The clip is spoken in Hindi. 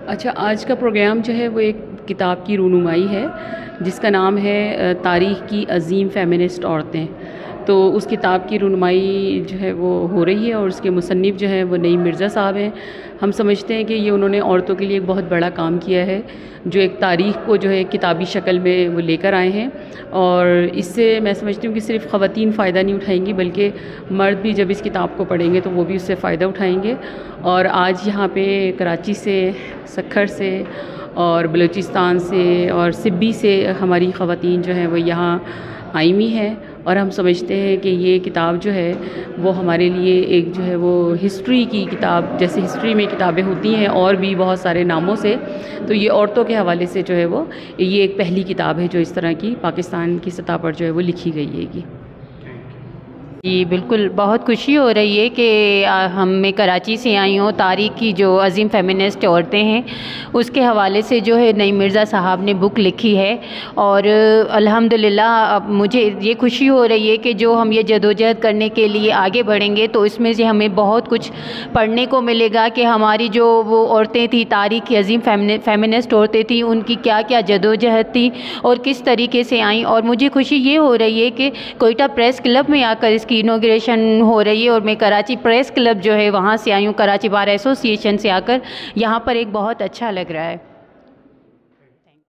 अच्छा, आज का प्रोग्राम जो है वो एक किताब की रूनुमाई है जिसका नाम है तारीख़ की अज़ीम फ़ेमिनिस्ट औरतें। तो उस किताब की रूनुमाई जो है वो हो रही है और उसके मुसन्निफ़ जो हैं वो नईम मिर्ज़ा साहब हैं। हम समझते हैं कि ये उन्होंने औरतों के लिए एक बहुत बड़ा काम किया है, जो एक तारीख़ को जो है किताबी शक्ल में वो लेकर आए हैं। और इससे मैं समझती हूँ कि सिर्फ़ ख़वातीन फ़ायदा नहीं उठाएंगी, बल्कि मर्द भी जब इस किताब को पढ़ेंगे तो वो भी उससे फ़ायदा उठाएंगे। और आज यहाँ पे कराची से, सक्खर से और बलूचिस्तान से और सिब्बी से हमारी ख़वातीन जो हैं वो यहाँ आई हुई हैं। और हम समझते हैं कि ये किताब जो है वो हमारे लिए एक जो है वो हिस्ट्री की किताब, जैसे हिस्ट्री में किताबें होती हैं और भी बहुत सारे नामों से, तो ये औरतों के हवाले से जो है वो ये एक पहली किताब है जो इस तरह की पाकिस्तान की सतह पर जो है वो लिखी गई है। जी बिल्कुल, बहुत खुशी हो रही है कि मैं कराची से आई हूँ। तारीख़ की जो अज़ीम फ़ेमिनिस्ट औरतें हैं उसके हवाले से जो है नईम मिर्ज़ा साहब ने बुक लिखी है। और अल्हम्दुलिल्लाह अब मुझे ये खुशी हो रही है कि जो हम ये जदोजहद करने के लिए आगे बढ़ेंगे तो इसमें से हमें बहुत कुछ पढ़ने को मिलेगा कि हमारी जो वो औरतें थी, तारीख़ की अज़ीम फ़ेमिनिस्ट औरतें थी, उनकी क्या क्या जदोजहद थी और किस तरीके से आई। और मुझे खुशी ये हो रही है कि कोयटा प्रेस क्लब में आकर इसकी इनॉग्रेशन हो रही है और मैं कराची प्रेस क्लब जो है वहाँ से आई हूँ, कराची बार एसोसिएशन से आकर। यहाँ पर एक बहुत अच्छा लग रहा है।